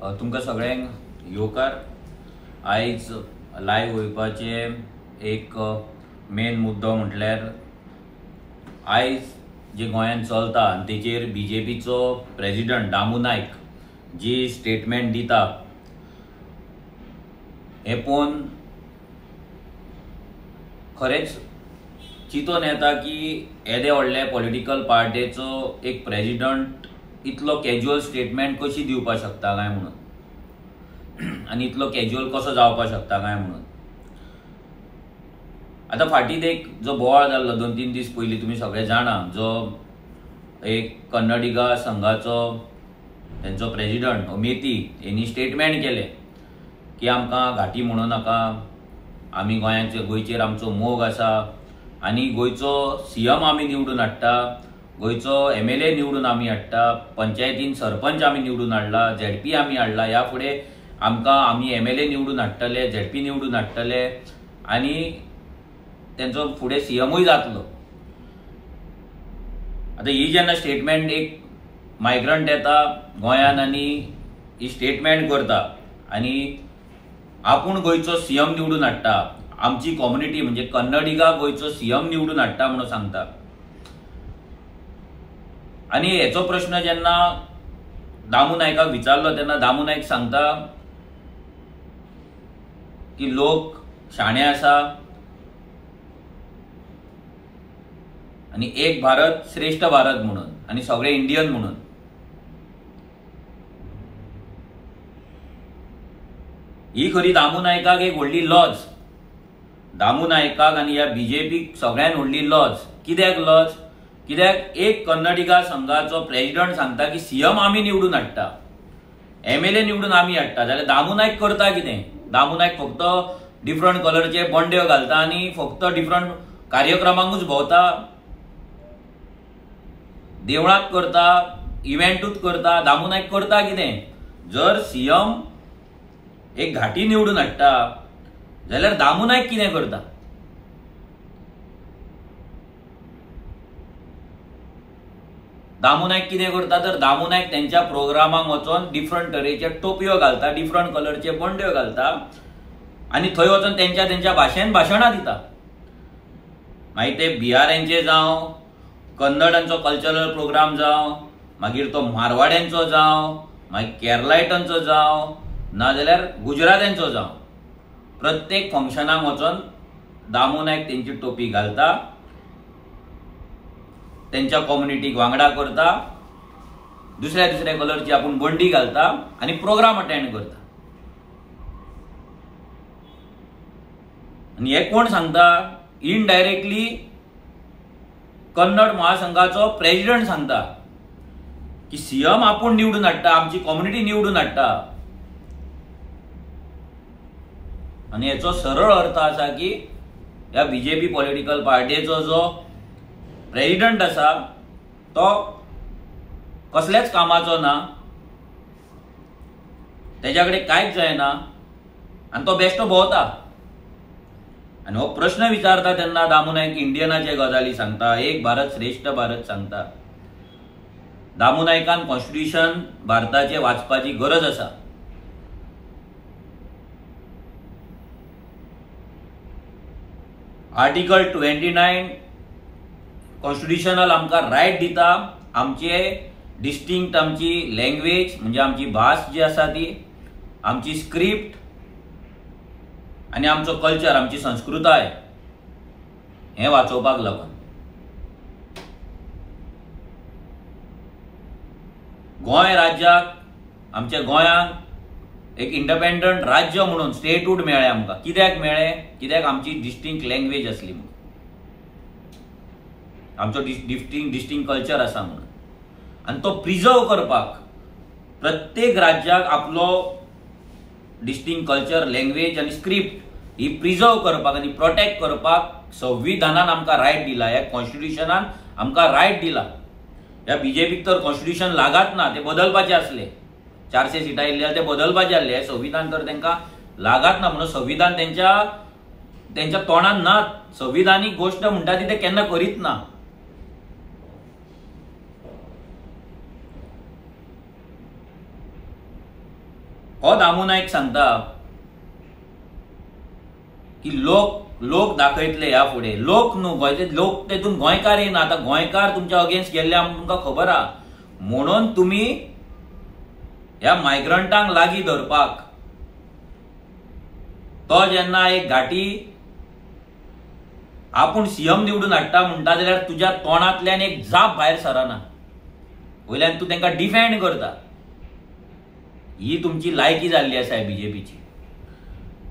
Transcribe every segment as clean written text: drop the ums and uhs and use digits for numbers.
तुमकां सगळ्यांक येवकार. आयज लायव्ह वयपाचे एक मेन मुद्दो म्हटल्यार आयज जे गोंयांत चलता आनी तेचेर BJPचो प्रेजिडंट दामू नायक जी स्टेटमेंट दिता हें पळोवन खरेंच चिंतून येता की येदे व्हडले पॉलिटिकल पार्टीचो एक प्रेजिडंट इतलो कॅज्युअल स्टेटमेंट कशी दिवपाक शकता काय म्हणून, आनी इतलो कॅज्युअल कसो जावपाक शकता काय म्हणून. आतां फाटीत एक जो बोवाळ जाल्लो 2-3 दीस पयलीं तुमी सगळे जाणा, जो एक कन्नडिगा संघाचो तेंचो प्रेजिडंट अमेती हेणी स्टेटमेंट केलें की आमकां घाटी म्हणू नाका, आमी गोंयचेर आमचो मोग आसा आनी गोंयचो CM आमी निवडून हाडटा, गोंयचो MLA निवडून आमी हाडटा, पंचायतीन सरपंच आमी निवडून हाडला, ZP आमी हाडला, ह्या फुडें आमी MLA निवडून हाडटले, ZP निवडून हाडटले आनी तेंचो फुडें CMूय जातलो. आतां ही जेन्ना स्टेटमेंट एक मायग्रंट येता गोंयान आनी ही स्टेटमेंट करता आनी आपूण गोंयचो CM निवडून हाडटा, आमची कम्युनिटी म्हणजे कन्नडिगा गोंयचो CM निवडून हाडटा म्हणून सांगता. आनी हेचो प्रश्न जेन्ना दामू नायकाक विचारलो तेन्ना दामू नायक सांगता की लोक शाणे आसा आनी एक भारत श्रेष्ठ भारत म्हणून आनी सगळे इंडियन म्हणून. ही खरी दामू नायकाक एक व्हडली लॉज, दामू नायकाक आनी ह्या BJPक सगळ्यान व्हडली लॉज. कित्याक लॉज? कित्याक एक कन्नडिगा संघाचो प्रेजिडंट सांगता की CM आमी निवडून हाडटा, MLA निवडून आमी हाडटा, जाल्यार दामू नायक करता कितें? दामू नायक फक्त डिफरंट कलरचे बंड्यो घालता आनी फक्त डिफरंट कार्यक्रमांकूच भोंवता, देवळांत करता, इव्हेंटूच करता. दामू नायक करता कितें? जर CM एक घाटी निवडून हाडटा जाल्यार दामू नायक कितें करता? दामू नायक कितें करता तर दामू नायक तेंच्या प्रोग्रामांक वचोन डिफरंट तरेचे टोपयो घालता, डिफरंट कलरचे बंड्यो घालता आनी थंय वचोन तेंच्या भाशेन भाशणां दिता. मागीर ते बिहाऱ्यांचे जावं, कन्नडांचो कल्चरल प्रोग्राम जावं, मागीर तो मारवाड्यांचो जावं, मागीर केरलायटांचो जावं, नाजाल्यार गुजरात्यांचो जावं, प्रत्येक फंक्शनाक वचोन दामू नायक तेंची टोपी घालता, तेंच्या कम्युनिटीक वांगडा करता, दुसऱ्या कलरची आपूण बंडी घालता आनी प्रोग्राम अटेंड करता. आनी हे कोण सांगता? इनडायरेक्टली कन्नड महासंघाचो प्रेजिडंट सांगता की CM आपूण निवडून हाडटा, आमची कम्युनिटी निवडून हाडटा. आनी हेचो सरळ अर्थ आसा की ह्या BJP पॉलिटिकल पार्टीचो जो प्रेजिडंट आसा तो कसल्याच कामाचो ना, तेज्या कडेन कांयच जायना आनी तो बेश्टो भोंवता. आनी हो प्रश्न विचारता तेन्ना दामू नायक इंडियनाचे गजाली सांगता, एक भारत श्रेष्ठ भारत सांगता. दामू नायकान कॉन्स्टिट्यूशन भारताचे वाचपाची गरज आसा. आर्टिकल 29 कॉन्स्टिट्यूशनल आमकां रायट दिता आमचे डिस्टिंक्ट आमची लँग्वेज म्हणजे आमची भास जी आसा ती, आमची स्क्रिप्ट आनी आमचो कल्चर, आमची संस्कृताय हें वाचोवपाक लागून. गोंय राज्याक, आमच्या गोंयांक एक इंडिपेंडंट राज्य म्हणून स्टेटहूड मेळ्ळें आमकां. कित्याक मेळ्ळें? कित्याक आमची डिस्टिंक्ट लँग्वेज आसली म्हणून, आमचो डिस्टिंक्ट कल्चर आसा म्हणून. आनी तो प्रिजर्व करपाक प्रत्येक राज्याक आपलो डिस्टिंक्ट कल्चर, लँग्वेज आनी स्क्रिप्ट ही प्रिजर्व करपाक आनी प्रोटेक्ट करपाक संविधानान आमकां रायट दिला, ह्या कॉन्स्टिट्यूशनान आमकां रायट दिला. ह्या BJPक तर कॉन्स्टिट्यूशन लागत ना, ते बदलपाचे आसले. 400 सिटां येयल्ले ते बदलपाचे आसले. संविधान तर तांकां लागत ना म्हणून संविधान तेंच्या तोंडान ना. संविधानीक गोष्ट म्हणटा ती ते केन्ना करीत ना. हो दामू नायक सांगता की लोक दाखयतले ह्या फुडें, लोक न्हू गोंयचे लोक, तेतून गोंयकार येना. आता गोंयकार तुमच्या अगेन्स्ट गेल्ले तुमकां खबर आहा, म्हणून तुम्ही ह्या मायग्रंटांक लागीं धरपाक तो जेन्ना एक घाटी आपूण सीएम निवडून हाडटा म्हणटा जाल्यार तुज्या तोंडांतल्यान एक जाप भायर सरना, वयल्यान तूं तांकां डिफेंड करता. ही तुमची लायकी जाल्ली आसा बीजेपीची.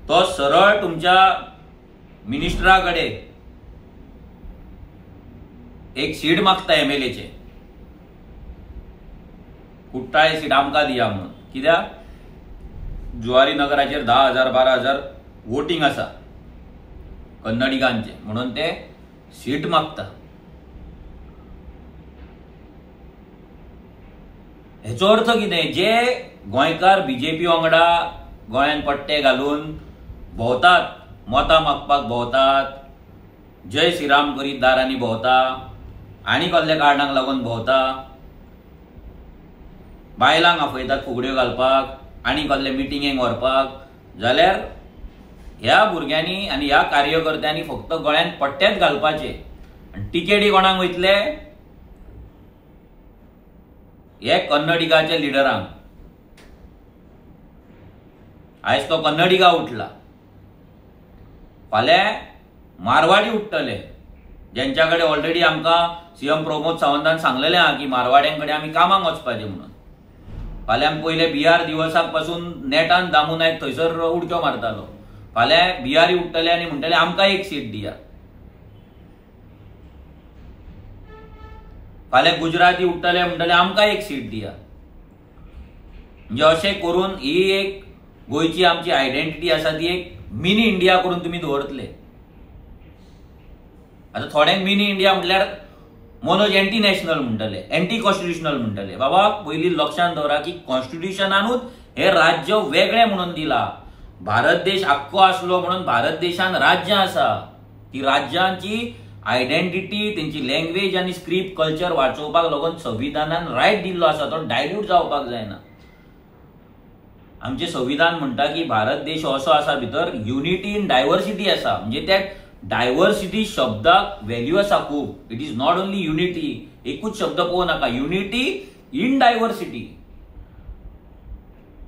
तो सरळ तुमच्या मिनिस्टरा कडेन एक सीट मागता एमएलएचे, कुट्टाळे सीट आमकां दिया म्हणून. कित्याक जुवारी नगराचेर 10,000 12,000 वोटिंग आसा कन्नडिगांचे, म्हणून ते सीट मागता. हेचो अर्थ कितें? जे गोंयकार बीजेपी वांगडा गोंयान पट्टे घालून भोंवतात, मतां मागपाक भोंवतात, जय श्रीराम करीत दारांनी भोंवता, आनी कसल्या कारणांक लागून भोंवता, बायलांक आपयतात फुगड्यो घालपाक आनी कसले मिटिंगेक व्हरपाक, जाल्यार ह्या भुरग्यांनी आनी ह्या कार्यकर्त्यांनी फक्त गळ्यान पट्टेच घालपाचे. आनी टिकेटी कोणाक वयतले? हे कन्नडिगाच्या लिडरांक. आयज तो कन्नडिगा उठला, फाल्यां मारवाडी उठतले, ज्यांच्या कडेन ऑलरेडी आमकां सीएम प्रमोद सावंतान सांगलेलें आहा की मारवाड्यां कडेन आमी कामाक वचपाचें म्हणून. फाल्यां पयले बिहार दिवसाक पासून नेटान दामू नायक थंयसर उडक्यो मारतालो. फाल्यां बिहारी उठतले आनी म्हणटले आमकां एक सीट दिया. फाल्यां गुजराती उठतले म्हणटले आमकां एक सीट दिया. म्हणजे अशें करून ही एक गोंयची आमची आयडेंटिटी आसा ती एक मिनी इंडिया करून तुमी दवरतले. आता थोड्यांक मिनी इंडिया म्हटल्यार मनोज एंटी नॅशनल म्हणटले, एंटी कॉन्स्टिट्युशनल म्हणटले. बाबा पयलीं लक्षांत दवरा की कॉन्स्टिट्युशनानूच हे राज्य वेगळें म्हणून दिला. भारत देश आख्खो आसलो म्हणून भारत देशान राज्य आसा. ती राज्यांची आयडेंटिटी, तेंची लँग्वेज आनी स्क्रिप्ट कल्चर वाचोवपाक लागून संविधानान रायट दिल्लो आसा, तो डायल्यूट जावपाक जायना. आमचे संविधान म्हणटा की भारत देश असो आसा भितर युनिटी इन डायवर्सिटी आसा. म्हणजे त्या डायवर्सिटी शब्दाक व्हॅल्यू आसा खूब. It is not only unity, एकूच शब्द पळोवं नाका, युनिटी इन डायवर्सिटी.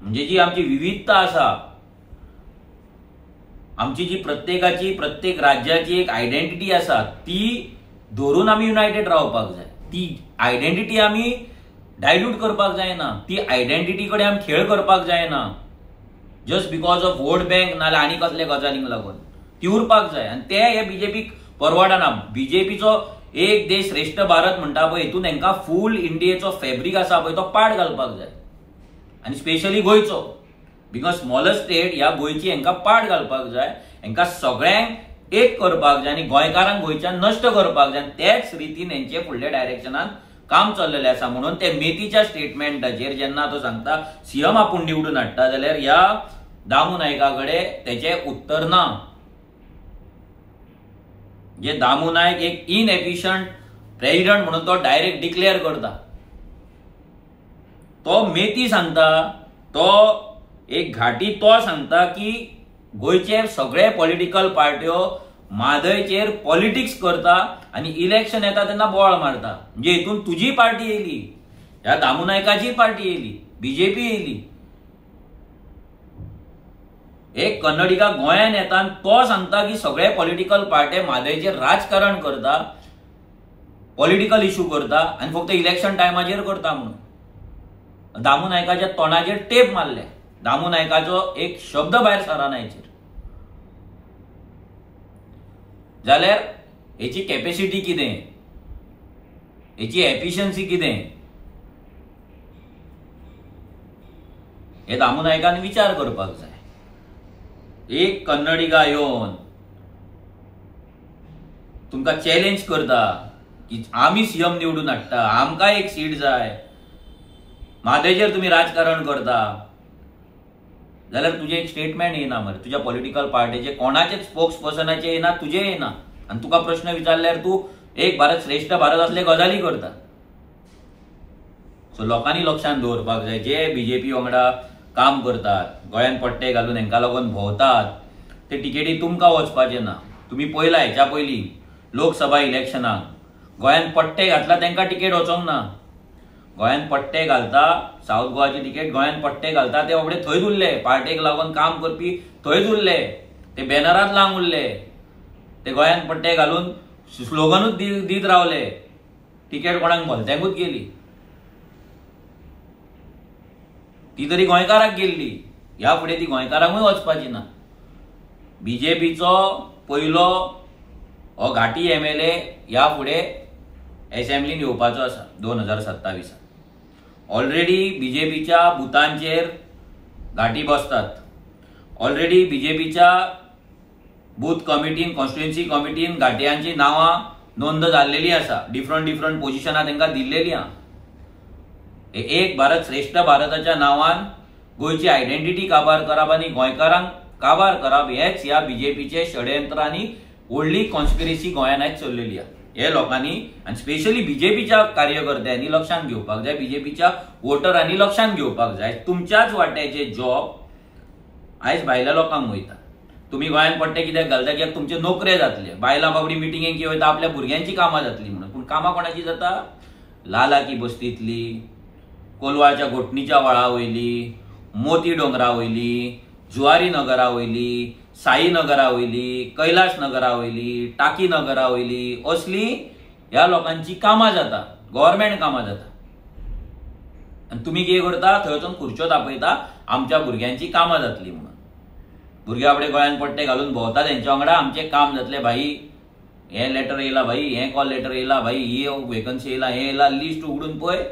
म्हणजे जी आमची विविधता आसा, आमची जी प्रत्येक राज्याची एक आयडेंटिटी आसा, ती धरून आमी युनायटेड रावपाक जाय. ती आयडेंटिटी आमी डायल्यूट करपाक जायना. ती आयडेंटिटी कडेन आमी खेळ करपाक जायना just because of vote bank नाल्यार आनी कसले गजालींक लागून. ती उरपाक जाय. आनी ते हे बीजेपीक परवडना. बीजेपीचो एक देश श्रेष्ठ भारत म्हणटा पळय, हितून हांकां फूल इंडियेचो फॅब्रीक आसा पळय तो पाड घालपाक जाय. आनी स्पेशली गोंयचो, बिकॉज स्मॉलर स्टेट ह्या गोंयची हांकां पाड घालपाक जाय. हांकां सगळ्यांक एक करपाक जाय आनी गोंयकारांक गोंयच्यान नश्ट करपाक जाय. तेच रितीन हेंचे फुडल्या डायरेक्शनान काम चल्लेलें आसा. म्हणून ते मेतीच्या स्टेटमेंटाचेर जेन्ना तो सांगता सीएम आपूण निवडून हाडटा, जाल्यार ह्या दामू नायका कडेन तेचें उत्तर ना. जे दामू नायक एक इनएफिशियंट प्रेसिडेंट म्हणून तो डायरेक्ट डिक्लेअर करता. तो मेती सांगता, तो एक घाटी तो सांगता की गोंयचे सगळे पॉलिटिकल पार्ट्यो मादयचेर पॉलिटिक्स करता आनी इलेक्शन येता तेन्ना बोळ मारता. म्हणजे हितून तुजी पार्टी येयली, ह्या दामू नायकाची पार्टी येयली, बीजेपी येयली. एक कन्नडिगा गोंयान येता आनी तो सांगता की सगळे पॉलिटिकल पार्टे मादयचेर राजकारण करता, पॉलिटिकल इश्यू करता आनी फक्त इलेक्शन टायमाचेर करता म्हणून. दामू नायकाच्या तोंडाचेर टेप मारले. दामू नायकाचो एक शब्द भायर सराना हेचेर. जाल्यार हेची कॅपॅसिटी कितें, हेची एफिशियन्सी कितें, हे दामू नायकान विचार करपाक जाय. एक कन्नडिगा येवन तुमकां चॅलेंज करता की आमी सीएम निवडून हाडटा, आमकां एक सीट जाय, मादेचेर तुम्ही राजकारण करता, जाल्यार तुझे एक स्टेटमेंट येना मरे. तुझ्या पॉलिटिकल पार्टीचे कोणाचेच स्पोक्स पर्सनाचे येना, तुझे येना. आणि तुका प्रश्न विचारल्यार तू एक भारत श्रेष्ठ भारत असले गजाली करता. सो लोकांनी लक्षात दवरपाक जाय, जे बीजेपी वांगडा काम करतात, गोंयांत पट्टे घालून हांकां लागून भोंवतात, ते टिकेटी तुमकां वचपाचें ना. तुम्ही पळयला हेच्या पयलीं लोकसभा इलेक्शनाक गोंयांत पट्टे घातला तांकां टिकेट वचोंक ना. गोंयांत पट्टे घालता, साऊथ गोवाची टिकेट गोंयांत पट्टे घालता ते बाबडे थंयच उरले, पार्टेक लागून काम करपी थंयच उरले, ते बॅनरात लावंक उरले, ते गोंयांत पट्टे घालून स्लोगनूच दीत रावले, टिकेट कोणाक भलत्यांकूच गेली. ती तरी गोंयकाराक गेल्ली, ह्या फुडें ती गोंयकारांकूय वचपाची ना. बीजेपीचो पयलो हो घाटी MLA ह्या फुडें असेंब्लीन येवपाचो आसा 2027. ऑलरेडी बीजेपीच्या बुथांचेर घाटी बसतात. ऑलरेडी बीजेपीच्या बूथ कमिटीन, कॉन्स्टिट्युएन्सी कमिटीन घाट्यांची नावां नोंद जाल्लेली आसा, डिफरंट पोझिशनां तांकां दिल्लेली आहा. एक भारत श्रेष्ठ भारताच्या नांवान गोंयची आयडेंटिटी काबार करप आनी गोंयकारांक काबार करप हेच ह्या बीजेपीचे षडयंत्र आनी व्हडली कॉन्स्पिरसी गोंयांत आयज चल्लेली आहा. हे लोकांनी आनी स्पेशली बीजेपीच्या कार्यकर्त्यांनी लक्षांत घेवपाक जाय, बीजेपीच्या वोटरांनी लक्षांत घेवपाक जाय, तुमच्याच वाट्याचे जॉब आयज भायल्या लोकांक वयता. तुम्ही गोंयांत पट्टे कित्याक घालता, कित्याक तुमचे नोकरे जातले. बायलां बाबडी मिटिंगेक वयता, आपल्या भुरग्यांची कामां जातली म्हणून. पूण कामां कोणाची जाता? लालाकी बस्तींतली, कोलवाच्या घोटणीच्या वळा वयली, मोती डोंगरा वयली, जुवारी नगरा वयली, साई नगरा वयली, कैलाश नगरा वयली, टाकी नगरा वयली, असली ह्या लोकांची कामां जाता, गव्हर्मेंट कामां जाता. आनी तुमी कितें करता? थंय वचून खुर्च्यो तापयता, आमच्या भुरग्यांची कामां जातली म्हणून. भुरग्या आपले गोंयांत पट्टे घालून भोंवता, तेंच्या वांगडा आमचें काम जातलें. भाई हें लेटर येयला, भाई हें कॉल लेटर येयला, भाई ही वेकन्सी येयला, हें येयला, लिस्ट उगडून पळय,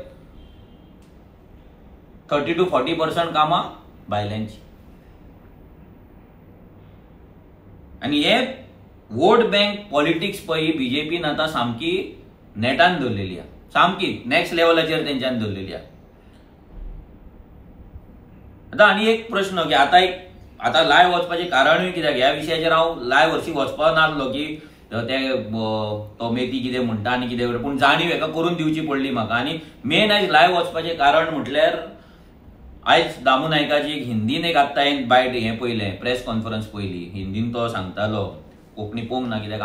30 to 40% कामां भायल्यांची. आनी हे वोट बँक पॉलिटिक्स पळय बीजेपीन आतां सामकी नेटान धरलेली आहा, सामकी नेक्स्ट लेवलाचेर तेंच्यान धरलेली आहा. आतां आनी एक प्रश्न, की आतां लायव्ह वचपाचें कारणूय कित्याक? ह्या विशयाचेर हांव लायव्ह हरशीं वचपा नासलो, की तो मेती कितें म्हणटा आनी कितें करता, पूण जाणीव हेका करून दिवची पडली म्हाका. आनी मेन आयज लायव्ह वचपाचें कारण म्हटल्यार आयज दामू नायकाची एक हिंदीन एक आत्तां हांवें बायट हें पळयलें, प्रेस कॉन्फरन्स पयली, हिंदीन तो सांगतालो, कोंकणी पळोवंक ना कित्याक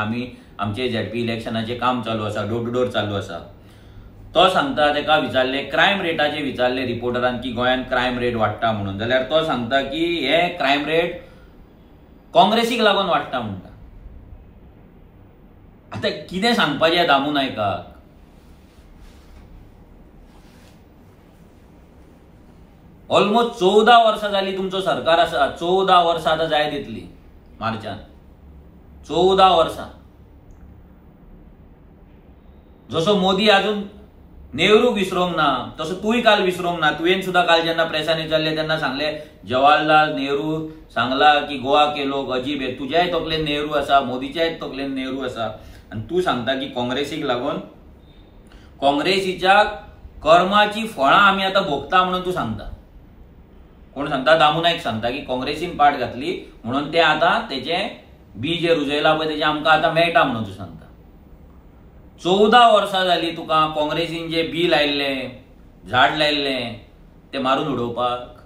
आमचे ZP इलेक्शनाचें काम चालू आसा, डोर टू डोर चालू आसा. तो सांगता, ताका विचारलें क्रायम रेटाचेर विचारलें रिपोर्टरान, की गोंयांत क्रायम रेट वाडटा म्हणून. जाल्यार तो सांगता की हे क्रायम रेट काँग्रेसीक लागून वाडटा म्हणटा. आतां कितें सांगपाचें दामू नायकाक? ऑलमोस्ट 14 वर्सां जाली तुमचो सरकार आसा, 14 वर्सां आतां जायत येतली मार्चान, 14 वर्सां. जसो मोदी अजून नेहरूक विसरूंक ना, तसो तूंय काल विसरूंक ना. तुवें सुद्दां काल जेन्ना प्रेसांनी विचारलें तेन्ना सांगलें जवाहरलाल नेहरू सांगला की गोवा के लोक अजीब आहे. तुज्याय तकलेन नेहरू आसा, मोदीच्याय तकलेन नेहरू आसा, आनी तूं सांगता की काँग्रेसीक लागून काँग्रेसीच्या कर्माची फळां आमी आतां भोगता म्हणून तूं सांगता. कोण सांगता? दामू नायक सांगता की काँग्रेसीन पाट घातली म्हणून ते आतां तेचें बी जे रुजयला पळय तेचें आमकां आतां मेळटा म्हणून तूं सांगता. 14 वर्सां जालीं तुका काँग्रेसीन जे बी लायिल्लें, झाड लायिल्लें तें मारून उडोवपाक.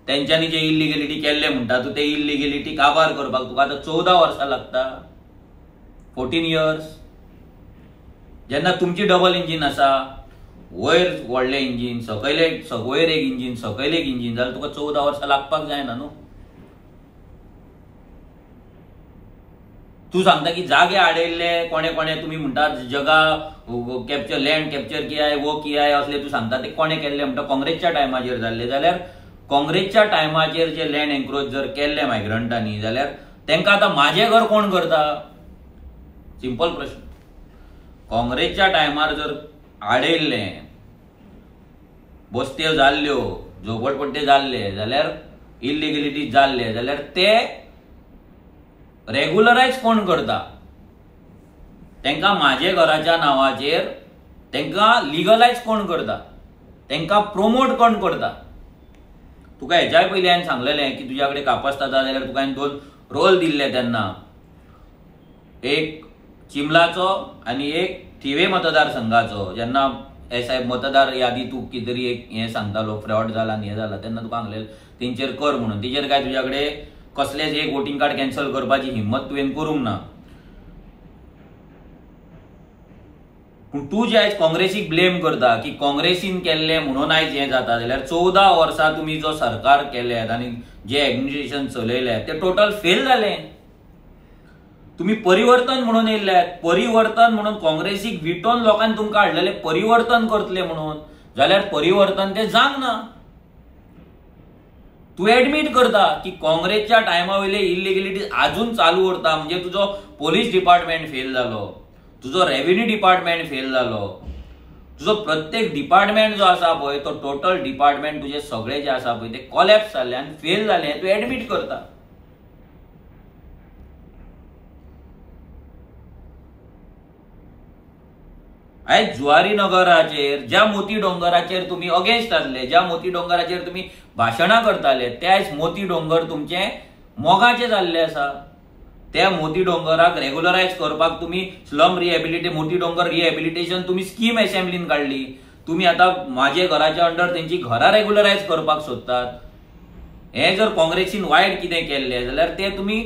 तेंच्यांनी जे इल्लिगेलिटी केल्ले म्हणटा तूं, ते इल्लिगेलिटी काबार करपाक तुका आतां 14 वर्सां लागता, 14 years. जेन्ना तुमची डबल इंजीन आसा, वयर व्हडलें इंजीन, वयर एक इंजीन, सकयल एक इंजीन, जाल्यार तुका 14 वर्सां लागपाक जायना न्हू. तू सांगता की जागे आडयल्ले कोणे कोणे, तुम्ही म्हणटा जगा कॅप्चर, लँड कॅप्चर किया है, वो किया है, असले तू सांगता ते कोणे केल्ले म्हणटा काँग्रेसच्या टायमाचेर जाल्ले. जाल्यार काँग्रेसच्या टायमाचेर जे लँड एन्क्रोच जर केल्ले मायग्रंटांनी, जाल्यार तांकां आतां म्हाजें घर कोण करता? सिंपल प्रश्न. काँग्रेसच्या टायमार जर आडयल्लें, बस्त्यो जाल्ल्यो, झोपडपट्टे जाल्ले, जाल्यार इल्लिगलिटी जाल्ले, जाल्यार ते रेग्युलरायज कोण करता? तांकां म्हाजे घराच्या नांवाचेर तांकां लिगलायज कोण करता? तांकां प्रमोट कोण करता? तुका हेच्याय पयलीं हांवें सांगलेलें की तुज्या कडेन कापास जाता जाल्यार तुका हांवें 2 रोल दिल्ले तेन्ना, एक चिंबलाचो आनी एक थिवे मतदारसंघाचो. जेन्ना साहेब मतदार यादी तू कितें तरी एक हें सांगतालो फ्रॉड जाला आनी हें जाला तेन्ना तुका सांगलें तेंचेर कर म्हणून. तेचेर काय तुज्या कडेन कसलेच एक वोटिंग कार्ड कॅन्सल करपाची हिम्मत तुवें करूंक ना. पूण तूं जे आयज काँग्रेसीक ब्लेम करता की काँग्रेसीन केल्लें म्हणून आयज हें जाता, जाल्यार 14 वर्सां तुमी जो सरकार केल्यात आनी जे एडमिनिस्ट्रेशन चलयल्यात तें टोटल फेल जालें. तुम्ही परिवर्तन म्हणून येयल्यात, परिवर्तन म्हणून काँग्रेसीक विटोवन लोकांनी तुमकां हाडलेले परिवर्तन करतले म्हणून, जाल्यार परिवर्तन तें जावंक ना. तू एडमिट करता की काँग्रेसच्या टायमा वयले इलिगेलिटीज अजून चालू उरता. म्हणजे तुजो पोलीस डिपार्टमेंट फेल जालो, तुजो रेव्हेन्यू डिपार्टमेंट फेल जालो, तुजो प्रत्येक डिपार्टमेंट जो आसा पळय तो टोटल डिपार्टमेंट तुजे सगळे जे आसा पळय ते कॉलॅप्स जाल्ले आनी फेल जाले. तू एडमिट करता. आयज जुवारी नगराचेर ज्या मोती डोंगराचेर तुम्ही अगेन्स्ट आसले, ज्या मोती डोंगराचेर तुम्ही भाशणां करताले, ते आयज मोती डोंगर तुमचे मोगाचे जाल्ले आसा. त्या मोती डोंगराक रेग्युलरायज करपाक तुम्ही स्लम मोती डोंगर रिहॅबिलिटेशन तुम्ही स्कीम असेंब्लीन काढली. तुम्ही आता माझे घराच्या अंडर त्यांची घरां रेग्युलरायज करपाक सोदतात. हे जर काँग्रेसीन वायट कितें केल्लें जाल्यार ते तुम्ही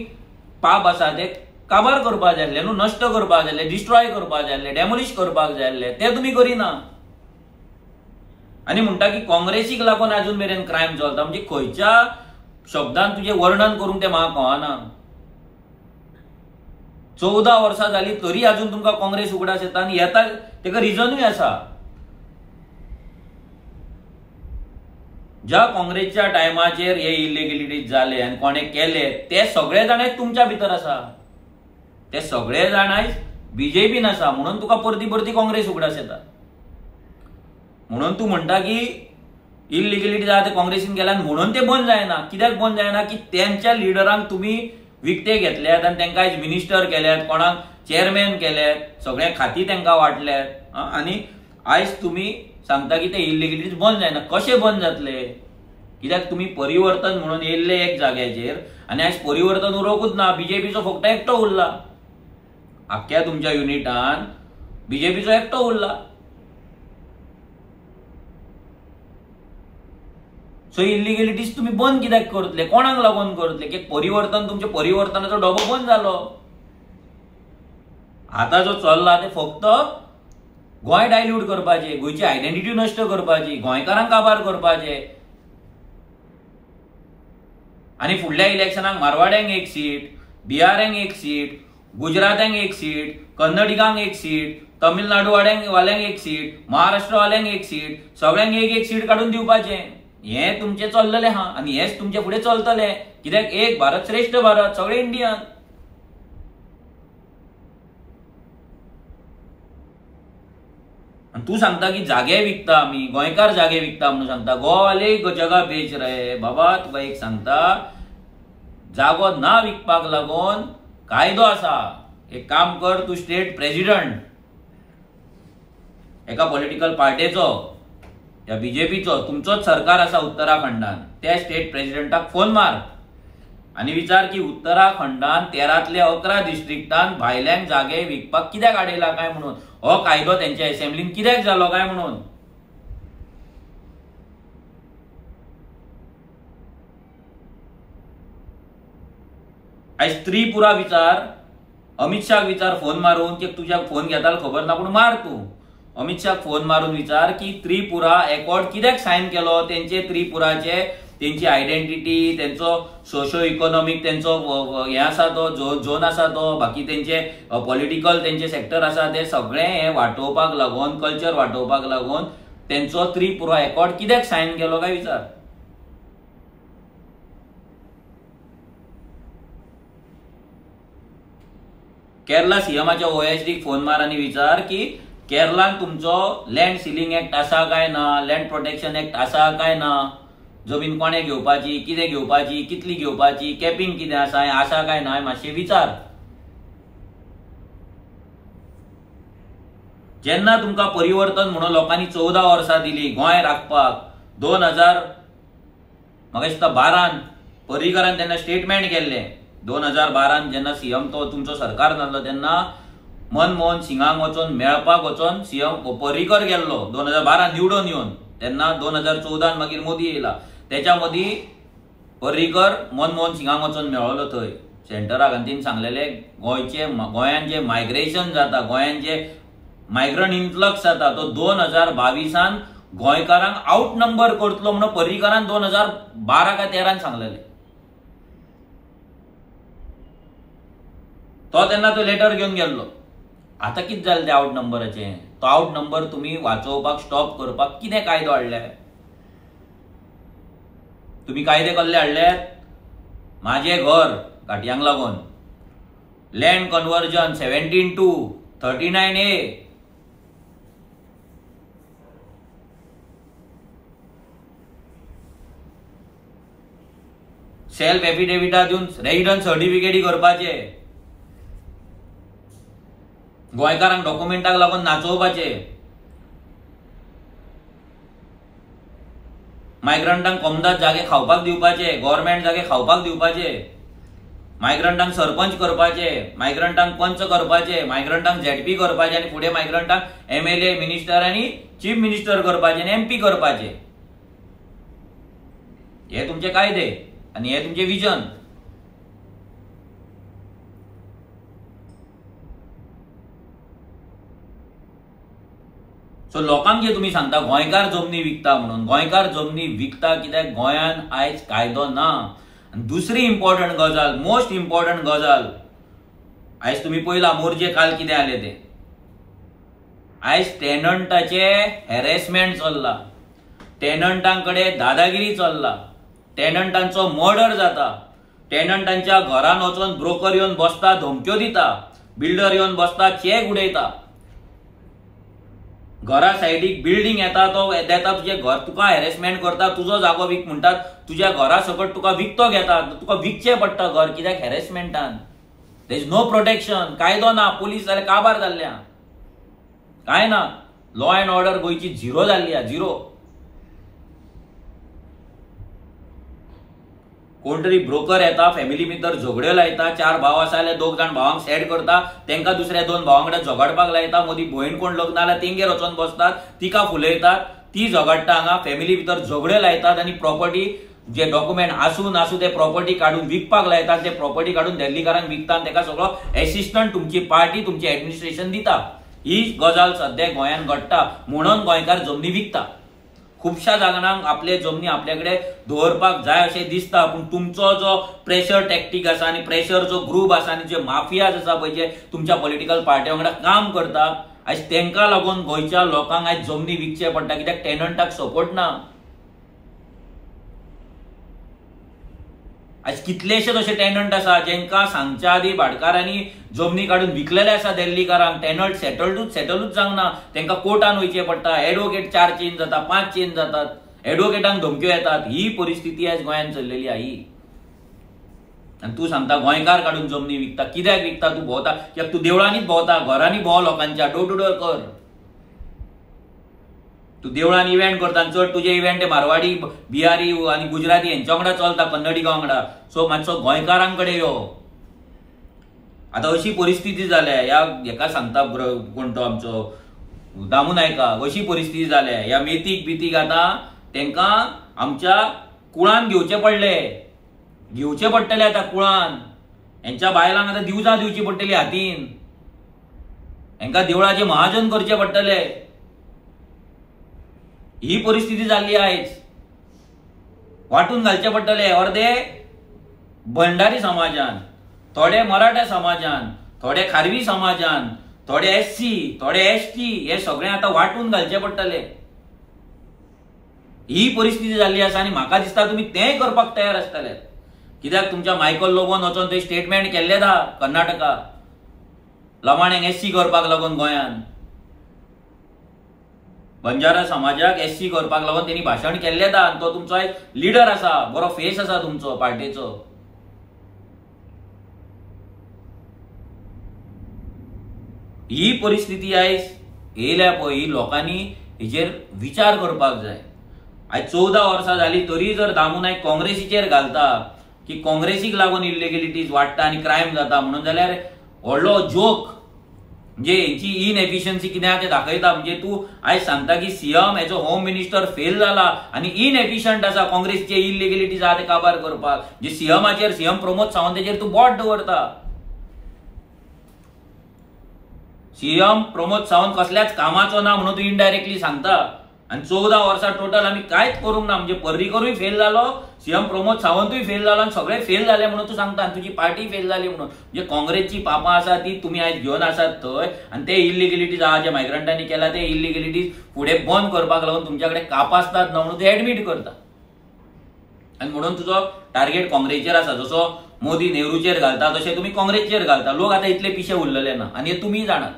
पाप आसा ते काबार करपाक जाय आसले न्हू, नष्ट करपाक जाय आसले, डिस्ट्रॉय करपाक जाय आसले, डॅमोलिश करपाक जाय आसले, ते तुम्ही करिना. आनी म्हणटा की काँग्रेसीक लागून अजून मेरेन क्रायम चलता. म्हणजे खंयच्या शब्दान तुझे वर्णन करूंक ते म्हाका कळना. 14 वर्सां जाली तरी अजून तुमकां काँग्रेस उगडास येता आनी येता तेका रिजनूय आसा. ज्या काँग्रेसच्या टायमाचेर हे इलिगेलिटीज जाले आनी कोणे केले ते सगळे जाण तुमच्या भितर आसा. ते सगळे जाण आयज बीजेपीन आसा म्हणून तुका परती परती काँग्रेस उगडास येता. म्हणून तू म्हणटा की इलिगेलिटी जाता ते काँग्रेसीन केल्या म्हणून ते बंद जायना. कित्याक बंद जायना की त्यांच्या लिडरांक तुम्ही विकते घेतल्यात आनी तांकां आयज मिनिस्टर केल्यात, कोणाक चेअरमॅन केल्यात, सगळे खाती तांकां वाटल्यात आनी आयज तुम्ही सांगता की ते इलिगेलिटीज बंद जायना. कशें बंद जातले? कित्याक तुम्ही परिवर्तन म्हणून येयल्ले एक जाग्याचेर आनी आयज परिवर्तन उरोकूच ना. बीजेपीचो फक्त एकटो उरला. आख्ख्या तुमच्या युनिटान बीजेपीचो एकटो उरला. सो इलिगेलिटीज तुम्ही बंद कित्याक करतले? कोणाक लागून करतले? की परिवर्तन तुमचे परिवर्तनाचो डबो बंद जालो. आता जो चल्ला ते फक्त गोंय डायल्यूट करपाचे, गोंयची आयडेंटिटी नश्ट करपाची, गोंयकारांक काबार करपाचे आनी फुडल्या इलेक्शनाक मारवाड्यांक एक सीट, बिहारांक एक सीट, गुजरातांक एक सीट, कन्नडिगांक एक सीट, तमिळनाडू वाल्यांक एक सीट, महाराष्ट्र वाल्यांक एक सीट, सगळ्यांक एक एक सीट काढून दिवपाचे. हे तुमचे चल्लले हा आनी हेच तुमचे फुडें चलतले. कित्याक एक भारत श्रेष्ठ भारत, सगळे इंडियन. तू सांगता की जागे विकता आमी, गोंयकार जागे विकता म्हणून सांगता. गोवाले जगा बेच रे बाबा. तुका एक सांगता, जागो ना विकपाक लागून कायदो आसा. एक काम कर, तू स्टेट प्रेसिडेंट एका पॉलिटिकल पार्टीचो या बीजेपीचो, तुमचोच सरकार आसा उत्तराखंडान, त्या स्टेट प्रेसिडेंटाक फोन मार आनी विचार की उत्तराखंडान 13तले 11 डिस्ट्रिक्टान भायल्यांक जागे विकपाक कित्याक आडयला काय म्हणून, हो कायदो त्यांच्या असेंब्लीन कित्याक जालो काय म्हणून. आयज त्रिपुरा विचार, अमित शाह विचार फोन मारून की तुझ्या फोन घेताल खबर ना पूण मार तू अमित शाह फोन मारून विचार की त्रिपुरा एकॉर्ड कित्याक सायन केलो. त्यांचे त्रिपुराचे त्यांची आयडेंटिटी, त्यांचो सोशो इकॉनॉमिक त्यांचो हे आसा तो झोन आसा तो, बाकी त्यांचे पॉलिटिकल त्यांचे सेक्टर आसा ते सगळे हे वाटोवपाक लागून, कल्चर वाटोवपाक लागून त्यांचो त्रिपुरा एकॉर्ड कित्याक सायन केलो काय विचार. केरला सीएमाच्या ओएसडीक फोन मार आनी विचार की केरळान तुमचो लँड सिलिंग एक्ट आसा काय ना, लँड प्रोटेक्शन एक्ट आसा काय ना, जमीन कोणे घेवपाची, कितें घेवपाची, कितली घेवपाची, कॅपिंग कितें आसा काय ना, मातशे विचार. जेन्ना तुमकां परिवर्तन म्हणून लोकांनी 14 वर्सां दिली गोंय राखपाक, 2000 म्हाका दिसता 12 पर्रीकरान तेन्ना स्टेटमेंट केल्लें. 2012 जेन्ना सीएम तो तुमचो सरकार जाल्लो तेन्ना मनमोहन सिंगाक वचून मेळपाक वचून सीएम पर्रीकर गेल्लो 2012 निवडून येवन, तेन्ना 2014 मागीर मोदी येयला. त्याच्या मदीं पर्रीकर मनमोहन सिंगाक वचून मेळ्ळो थंय सेंटराक, आनी तेणी सांगलेले गोंयान जे मायग्रेशन जाता, गोंयान जे मायग्रंट इन्फ्लक्स जाता तो 2022 गोंयकारांक आउट नंबर करतलो म्हणून पर्रीकरान 2012 काय 13 सांगलेले. तो तेन्ना तो लेटर घेवन गेल्लो. आता कितें जालें त्या आउट नंबराचें? तो आउट नंबर तुम्ही वाचोवपाक स्टॉप करपाक कितें कायदो हाडले? तुम्ही कायदे कसले हाडल्यात? माझे घर काटयांक लागून लँड कन्वर्जन 17(2)39A, सेल्फ एफिडेविटा दिवन रेजिडंट सर्टिफिकेटी करपाचे, गोंयकारांक डॉक्युमेंटाक लागून नाचोवपाचे, मायग्रंटांक कोमदाद जागे खावपाक दिवपाचे, गव्हर्नमेंट जागे खावपाक दिवपाचे, मायग्रंटांक सरपंच करपाचे, मायग्रंटांक पंच करपाचे, मायग्रंटांक झेडपी करपाचे, आणि पुढे मायग्रंटांक MLA मिनिस्टर आणि चीफ मिनिस्टर करपाचे आणि MP करपाचे. हे तुमचे कायदे आणि हे तुमचे विजन. सो लोकांक जे तुम्ही सांगता गोंयकार जमनी विकता म्हणून, गोंयकार जमनी विकता कित्याक गोंयान आयज कायदो ना. दुसरी इम्पॉर्टंट गजाल, मोस्ट इम्पॉर्टंट गजाल, आयज तुम्ही पळयला मोर्जे काल कितें जाले ते. आयज टेनंटाचे हॅरेसमेंट चल्ला, टेनंटांकडे दादागिरी चल्ला, टेनंटांचो मर्डर जाता, टेनंटांच्या घरान वचून ब्रोकर येवन बसता, धमक्यो दिता, बिल्डर येवन बसता, चेक उडयता, घरा सायडीक बिल्डिंग येता तो देता तुझे घर, तुका हॅरेसमेंट करता, तुजो जागो विक म्हणटात, तुझ्या घरा सकट तुका विकतो घेता, तुका विकचें पडटा घर कित्याक हॅरेसमेंटान. देयर इज नो प्रोटेक्शन, कायदो ना, पोलीस जाल्यार काबार जाल्ल्या, काय ना, लॉ अँड ऑर्डर गोंयची झिरो जाल्ली, झिरो. कोण तरी ब्रोकर येता, फॅमिली भितर झगड्यो लायता, 4 भाव आसा जाल्यार 2 जाण भावांक सॅड करता, तेंका दुसऱ्या 2 भावांकडे झगडपाक लायता, मदीं भयण कोण लग्न जाल्यार तेंगेर वचून बसतात, तिका फुलयतात, ती झगडटा हांगा, फॅमिली भितर झगड्यो लायतात आणि प्रॉपर्टी जे डॉक्युमेंट आसूं नासूं ते प्रॉपर्टी काढून विकपाक लायतात, ते प्रॉपर्टी काढून दिल्लीकारांक विकता आणि तेका सगळो असिस्टंट तुमची पार्टी, तुमची ऍडमिनिस्ट्रेशन दिता. ही गजाल सध्या गोंयान घडटा म्हणून गोंयकार जमनी विकता. खुबशा जाणांक आपले जमनी आपल्याकडे दवरपाक जाय अशें दिसता, पण तुमचो जो प्रेशर टॅक्टीक आसा आणि प्रेशर जो ग्रुप आसा आणि जे माफियाज आसा पळय जे तुमच्या पॉलिटिकल पार्ट्यां वांगडा काम करता, आयज तेंका लागून गोंयच्या लोकांक आयज जमनी विकचे पडटा कित्याक टेनंटाक सपोर्ट ना. आयज कितलेशेच अशे टेनंट आसा जेंका सांगच्या आदी भाटकारांनी जमनी काढून विकलेले आसा दिल्लीकारांक, टेनंट सेटलूच जावना, तेंका कोर्टान वयचे पडटा, एडवोकेट 4 चेंज जाता, 5 चेंज जातात, एडवोकेटांक धमक्यो येतात. ही परिस्थिती आयज गोंयान चल्लेली आहे ही. आणि तू सांगता गोंयकार काढून जमनी विकता, कित्याक विकता? तू भोंवता कित्याक तू देवळांनीच भोंवता, घरांनी भोंव लोकांच्या, डोर टू डोर कर. तू देवळान इव्हेंट करता, चड तुझे इव्हेंट मारवाडी, बिहारी आणि गुजराती यांच्या वांगडा चलता, कन्नडिगा वांगडा. सो मातसो गोंयकारांकडे यो. आता अशी परिस्थिती जाल्या, हेका सांगता कोण तो आमचो दामू नायका, अशी परिस्थिती जाल्या, ह्या मेथीक बितीक आता तेंका आमच्या कुळान घेवचे पडटले आता कुळान. यांच्या बायलांक आता दिवजां दिवची पडटली हातीन, हेंका देवळाचे महाजन करचे पडटले. ही परिस्थिती जाल्ली आयज. वाटून घालचे पडटले. अर्दे भंडारी समाजान, थोडे मराठा समाजान, थोडे खारवी समाजान, थोडे SC, थोडे ST, हे सगळे आता वाटून घालचे पडटले. ही परिस्थिती जाल्ली आसा आणि म्हाका दिसता तुम्ही तें करपाक तयार आसतले कित्याक तुमच्या मायकल लोबोन वचून थंय स्टेटमेंट केल्ले दा कर्नाटका लमाण्यांक SC करपाक लागून गोंयान. बंजारा समाजाक SC करपाक लागून त्यांनी भाषण केल्ले दा. तो तुमचो एक लिडर आसा, बरो फेस आसा तुमचो पार्टीचो. ही परिस्थिती आयज येयल्या पळय, ही लोकांनी हेजेर विचार करपाक जाय. आयज 14 वर्सां जाली तरी जर दामू नायक काँग्रेसीचेर घालता की काँग्रेसीक लागून इल्लिगलिटीज वाडटा आनी क्रायम जाता म्हणून, जाल्यार व्हडलो जोक म्हणजे यांची इनएफिशियन्सी कित्याक दाखयता. म्हणजे तू आयज सांगता की CM as a home minister fail जाला आणि इनएफिशियंट आसा काँग्रेसचे इलिगलिटीज आहा ते काबार करपाक. म्हणजे सीएमाचेर सीएम प्रमोद सावंताचेर तू बोट दवरता. सीएम प्रमोद सावंत कसल्याच कामाचो ना म्हणून तू इनडायरेक्टली सांगता. आणि 14 वर्सां टोटल आम्ही कांयच करूंक ना. म्हणजे पर्रीकरूय फेल जालो, सीएम प्रमोद सावंतूय फेल जालो आणि सगळे फेल झाले म्हणून तू सांगता. तुझी पार्टी फेल झाली म्हणून. म्हणजे काँग्रेसची पापां आसा ती तुम्ही आयज घेवन आसात थंय आणि ते इलिगलिटीज आहा जे मायग्रंटांनी केला ते इलिगलिटीज फुडें बंद करपाक लागून तुमच्याकडे कापासतात ना म्हणून ते एडमिट करता. आणि म्हणून तुजो टार्गेट काँग्रेसचेर आसा. जसो मोदी नेहरूचेर घालता तशें तुम्ही काँग्रेसचेर घालता. लोक आतां इतले पिशे उरलेले ना आणि हे तुमी जाणात.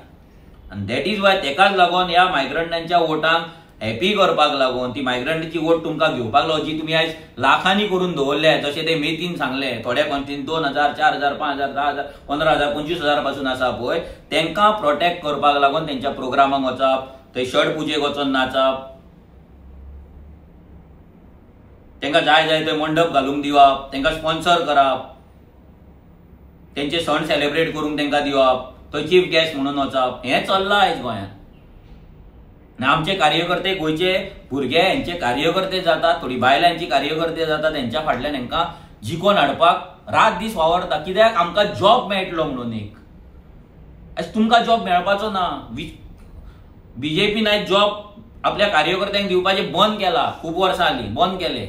आणि दॅट इज वाय तेकाच लागून ह्या मायग्रंटांच्या वोटांक हॅपी करपाक लागून ती मायग्रंटची वोट तुमकां घेवपाक लागून जी तुम्ही आयज लाखांनी करून दवरल्या जशें ते मेतीन सांगले थोड्या कॉन्स्टिट्युन्सींत 2000, 4000, 5000, 10000, 15000, 25000 पासून आसा पळय तेंकां प्रोटेक्ट करपाक लागून तेंच्या प्रोग्रामाक वचप, थंय छट पुजेक वचून नाचप, तेंकां जाय जाय थंय मंडप घालूंक दिवप, तेंकां स्पॉन्सर करप, तेंचे सण सेलिब्रेट करूंक तेंकां दिवप, थंय चीफ गेस्ट म्हणून वचप, हें चल्लां आयज गोंयांत. आमचे कार्यकर्ते गोंयचे भुरगे यांचे कार्यकर्ते जातात, थोडी बायलांची कार्यकर्ते जातात, त्यांच्या फाटल्यान हांकां जिखोवन हाडपाक रात दीस वावरता. कित्याक आमकां जॉब मेळटलो म्हणून. एक आयज तुमकां जॉब मेळपाचो ना. बीजेपीन आयज जॉब आपल्या कार्यकर्त्यांक दिवपाचे बंद केला. खूब वर्सां जाली बंद केले.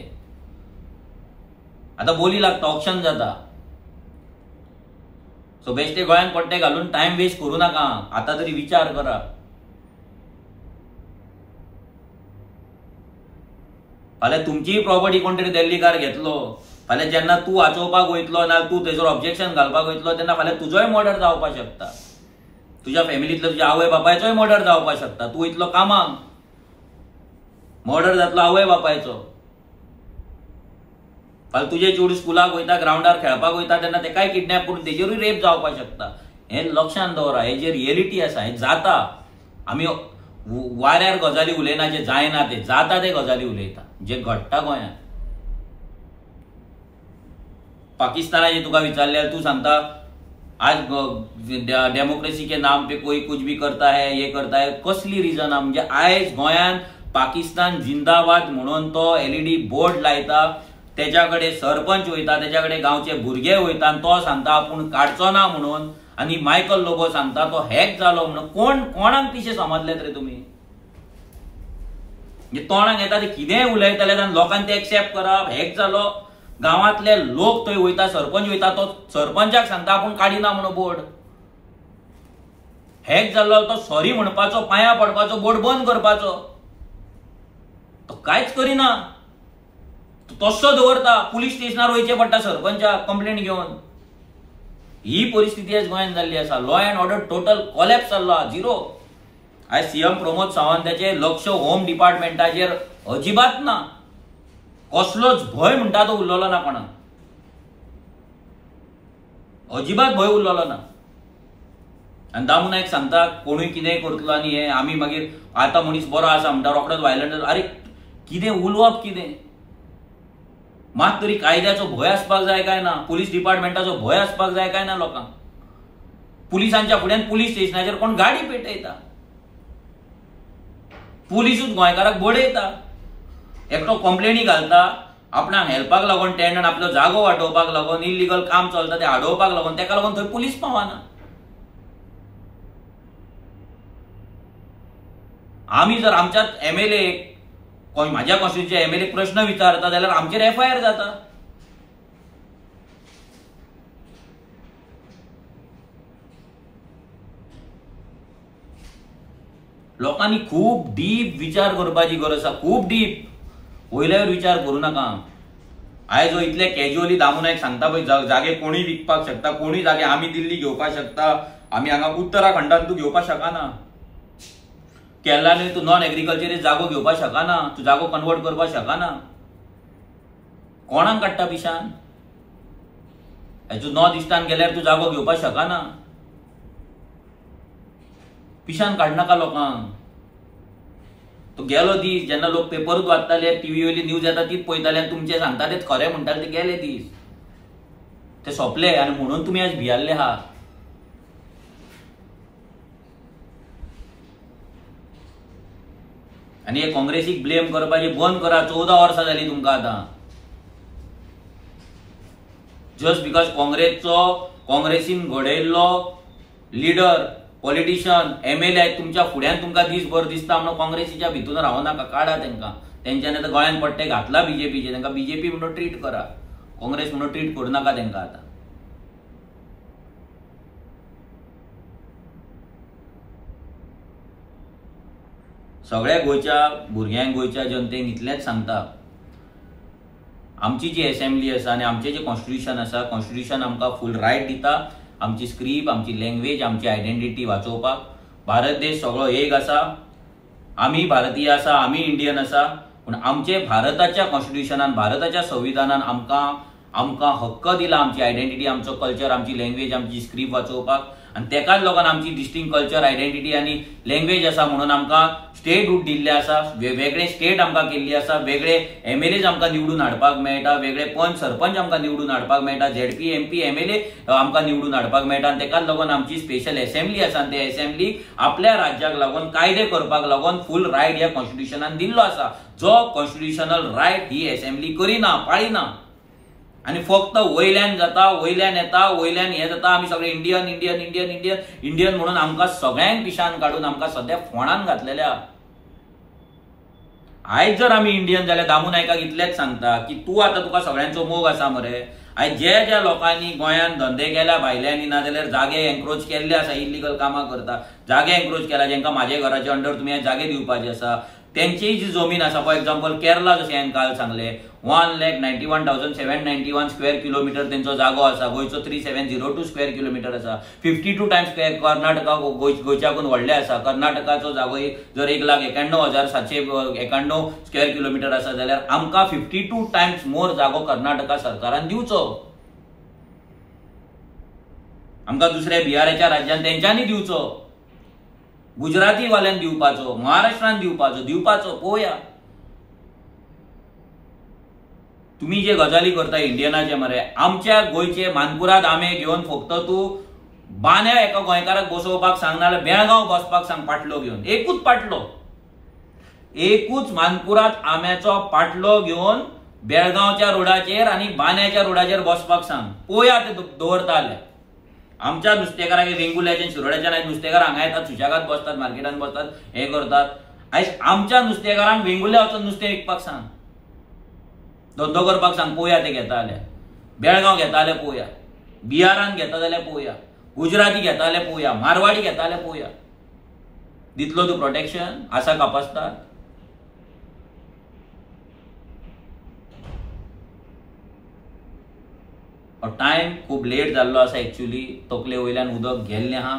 आतां बोली लागता, ऑप्शन जाता. सो बेश्टे गोंयांत पट्टे घालून टायम वेस्ट करूं नाका. आतां तरी विचार करा. फाल्यां तुमची प्रॉपर्टी कोण तरी दिल्लीकार घेतलो, फाल्यां जेन्ना तूं वाचोवपाक वयतलो ना तूं तेजोर ऑब्जेक्शन घालपाक वयतलो तेन्ना फाल्यां तुजोय मर्डर जावपाक शकता. तुज्या फॅमिलींतलो तुज्या आवय बापायचोय मर्डर जावपाक शकता. तूं वयतलो कामाक, मर्डर जातलो आवय बापायचो. फाल्यां तुजे चेडूं स्कुलाक वयता, ग्राउंडार खेळपाक वयता तेन्ना तेकाय किडनॅप करून तेजेरूय रेप जावपाक शकता. हें लक्षांत दवरा. हे जे रियलिटी आसा हें जाता. आमी वाऱ्यार गजाली उलयना जे जायना ते जाता ते गजाली उलयता जे घडटा गोंयांत. पाकिस्तानाचे तुका विचारल्यार तूं सांगता आज डेमोक्रेसी के नाम पे कोई कुछ भी करता है, ये करता है. कसली रिजन आहा? म्हणजे आयज गोंयांत पाकिस्तान जिंदाबाद म्हणून तो एलईडी बोर्ड लायता, त्याच्याकडे सरपंच वयता, त्याच्याकडे गांवचे भुरगे वयता आणि तो सांगता आपूण काडचो ना म्हणून. आणि मायकल लोबो सांगता तो हॅक जालो म्हणून. कोणाक पिशे समजलेत रे तुमी? म्हणजे तोंडाक येता ते कितेंय उलयतले आनी लोकांनी ते एक्सेप्ट करप. हॅक जालो, गांवांतले लोक थंय वयता, सरपंच वयता, तो सरपंचाक सांगता आपूण काडिना म्हणून बोर्ड. हॅक जाल्लो तो सॉरी म्हणपाचो, पांयां पडपाचो, बोर्ड बंद करपाचो. तो कांयच करिना. तसो दवरता. पुलीस स्टेशनार वयचें पडटा सरपंचाक कंप्लेंट घेवन. ही परिस्थिती आज गोंयांत जाल्ली आसा. Law and order total collapse जाल्लो आहा, झिरो. आयज सीएम प्रमोद सावंताचे लक्ष होम डिपार्टमेंटाचेर अजिबात ना. कसलोच भंय म्हणटा तो उरलेलो ना कोणाक. अजिबात भंय उरलेलो ना. आनी दामू नायक सांगता कोणूय कितेंय करतलो आनी हें आमी मागीर आतां मनीस बरो आसा म्हणटा रोखडोच वायलंट. अरे कितें उलोवप कितें? मात तरी कायद्याचो भंय आसपाक जाय काय ना? पुलीस डिपार्टमेंटाचो भंय आसपाक जाय काय ना लोकांक? पुलिसांच्या फुड्यान पुलीस स्टेशनाचेर कोण गाडी पेटयता, पुलिसूच गोंयकाराक बडयता. एकटो कंप्लेनी घालता आपणाक हेल्पाक लागून टेंडन आपलो जागो वाटोवपाक लागून, इलिगल काम चलता ते आडोवपाक लागून, तेका लागून थंय पुलीस पावना. आमी जर आमच्याच एमएलए माझ्या कॉन्स्टिट्युन्सीचे एमएलए प्रश्न विचारता जाल्यार आमचेर एफआयआर जाता. लोकांनी खूब डीप विचार करपाची गरज आसा. खूब डीप. वयल्यावर विचार करूं नाका. आयज इतले कॅज्युअली दामू नायक सांगता पळय जागे कोणूय विकपाक शकता, कोणूय जागे आमी दिल्ली घेवपाक शकता, आमी हांगा उत्तराखंडांत तूं घेवपाक शकना. केरळांनी तूं नॉन एग्रीकल्चरीस्ट जागो घेवपाक शकना, तूं जागो कन्वर्ट करपाक शकना. कोणाक काडटा पिशान? तूं नॉर्थ इस्टान गेल्यार तूं जागो घेवपाक शकना. पिशान काडनाका लोकांक. तो गेलो दीस जेन्ना लोक पेपरूच वाचताले, टीव्ही वयली न्यूज येता तीच पळयताले आनी तुमचे सांगता ते खरें म्हणटाले ते गेले दीस. ते सोंपले आनी म्हणून तुमी आज भियाल्ले आहा. आनी हे काँग्रेसीक ब्लेम करपाची बंद करा. 14 वर्सां जाली तुमकां आतां. जस्ट बिकॉज काँग्रेसीन घडयल्लो लिडर पॉलिटिशियन MLA तुमच्या फुड्यान तुमकां दीसभर दिसता म्हणून काँग्रेसीच्या भितून रावनाका. काढा तांकां. तेंच्यांनी आतां गोंयांत पट्टे घातला BJPचे. तांकां BJP म्हणून ट्रीट करा. काँग्रेस म्हणून ट्रीट करू नाका तांकां आतां. सगळ्या गोंयच्या भुरग्यांक गोंयच्या जनतेक इतलेंच सांगता, आमची जी असेंब्ली आसा आनी आमचें जें कॉन्स्टिट्यूशन आसा, कॉन्स्टिट्यूशन आमकां फूल रायट दिता आमची स्क्रिप्ट, आमची लँग्वेज, आमची आयडेंटिटी वाचोवपाक. भारत देश सगळो एक आसा. आमी भारतीय आसा, आमी इंडियन आसा. पूण आमचे भारताच्या कॉन्स्टिट्यूशनान, भारताच्या संविधानान आमकां हक्क दिला आमची आयडेंटिटी, आमचो कल्चर, आमची लँग्वेज, आमची स्क्रिप्ट वाचोवपाक. आनी तेकाच लोकांक आमची डिस्टिंक्ट कल्चर, आयडेंटिटी आनी लँग्वेज आसा म्हणून आमकां स्टेटहूड दिल्ले आसा. वेगळे स्टेट आमकां केल्ली आसा. वेगळे MLAs आमकां निवडून हाडपाक मेळटा. वेगळे पंच सरपंच आमकां निवडून हाडपाक मेळटा. ZP MP MLA आमकां निवडून हाडपाक मेळटा. आनी तेकाच लागून आमची स्पेशल असेंब्ली आसा. आनी ते असेंब्लीक आपल्या राज्याक लागून कायदे करपाक लागून फूल रायट ह्या कॉन्स्टिट्यूशनान दिल्लो आसा. जो कॉन्स्टिट्यूशनल रायट ही असेंब्ली करिना, पाळिना. आनी फक्त वयल्यान जाता, वयल्यान येता, वयल्यान हें जाता. आमी सगळे Indian Indian Indian Indian Indian म्हणून आमकां सगळ्यांक पिशान काडून आमकां सद्या फोंडान घातलेल्या. आयज जर आमी इंडियन जाल्यार दामू नायकाक इतलेंच सांगता की तूं आतां तुका सगळ्यांचो मोग आसा मरे. आयज ज्या लोकांनी गोंयांत धंदे केल्या भायल्यांनी, नाजाल्यार जागे एन्क्रोच केल्ले आसा, इलिगल कामां करता, जागे एन्क्रोच केला, जांकां म्हाजे घराच्या अंडर तुमी जागे दिवपाचे आसा, त्यांची जी जमीन आसा, फॉर एक्झाम्पल केरला जशें हांवें काल सांगले 1,91,791 स्क्वेअर किलोमीटर तेंचो जागो आसा. गोंयचो 3,702 स्क्वेअर किलोमीटर आसा. 52 टायम्स कर्नाटका गोंयच्याकून व्हडले आसा. कर्नाटकाचो जागो जर 1,91,791 स्क्वेअर किलोमीटर आसा जाल्यार आमकां 52 टायम्स मोर जागो कर्नाटका सरकारान दिवचो. आमकां दुसऱ्या बिहाराच्या राज्यान तेंच्यांनी दिवचो. गुजराती वाल्यान दिवपाचो, महाराष्ट्रान दिवपाचो पळोवया. तुम्ही जे गजाली करता इंडियनाचे मरे, आमच्या गोंयचे मानकुराद आंबे घेवन फक्त तूं बांद्या एका गोंयकाराक बसोवपाक सांग, नाल्यार बेळगांव बसपाक सांग पाटलो घेवन. एकूच मानकुराद आंब्याचो पाटलो घेवन बेळगांवच्या रोडाचेर आनी बांद्याच्या रोडाचेर बसपाक सांग. पळोवया ते दवरता जाल्यार. आमच्या नुस्तेकारांक वेंगुर्ल्याच्या शिरोड्याच्या आयज नुस्तेकार हांगा येतात, सुशेगाद बसतात, मार्केटान बसतात, हे करतात. आयज आमच्या नुस्तेकारांक वेंगुर्ल्या वचून नुस्तें विकपाक सांग, धंदो करपाक सांग. पळोवया ते घेता जाल्यार. बेळगांव घेता जाल्यार पळोवया. बिहारान घेता जाल्यार पळोवया. गुजराती घेता जाल्यार पळोवया. मारवाडी घेता जाल्यार पळोवया. दितलो तूं प्रोटेक्शन? आसा कापासतात? टायम खूब लेट जाल्लो आसा. एक्चुअली तकले वयल्यान उदक गेल्लें आहा.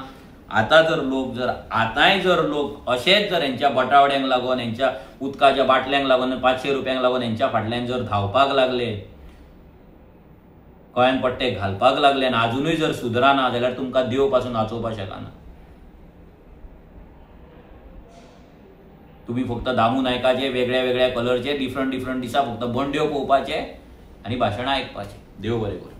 आतांय जर लोक अशेंच जर हेंच्या बटावड्यांक लागून, हेंच्या उदकाच्या बाटल्यांक लागून, 500 रुपयांक लागून हेंच्या फाटल्यान जर धांवपाक लागले, गोंयान पट्टे घालपाक लागले आनी अजुनूय जर सुदराना जाल्यार तुमकां देव पासून वाचोवपाक शकना. तुम्ही फक्त दामू नायकाचे वेगळ्या वेगळ्या कलरचे डिफरंट दिसा फक्त बंड्यो पळोवपाचे आनी भाशणां आयकपाचे. देव बरें करूं.